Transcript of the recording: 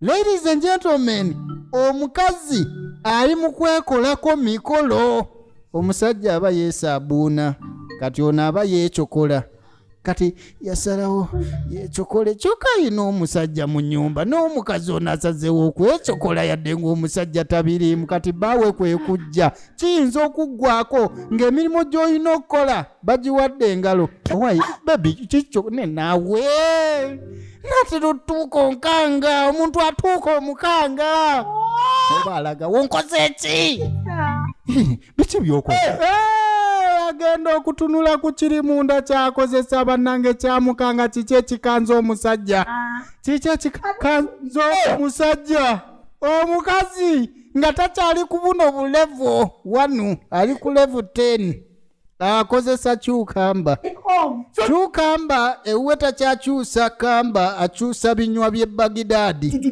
Ladies and gentlemen, omukazi ali mu kwekolako mikolo. Omusajja aba yeesaabuuna kati ono aba yeecokola. Kati yasalawo yeecokole kyokka alina omusajja mu nnyumba n'omukazi ono asazeewo okwecokola yadde ng'omusajja tabiriimu. Kati baawe kwe kujja kiyinza okuggwako ng'emirimu gy'olina okukola bagiwadde engalo. Owaayi bebi kikyo ne naawe natera otuuka onkanga omuntu atuuka omukanga oba alaga wonkoze ki biki byokola agenda okutunula ku kiri munda kyakozesa bannange kyamukanga kiki ekikanza omusajja kiki ekikanza omusajja omukazi nga takyali ku buno bulevo wanu ali ku levo 10 akozesa kyukamba eweta kyakyusa kamba akyusa binywa by'e Baghdad.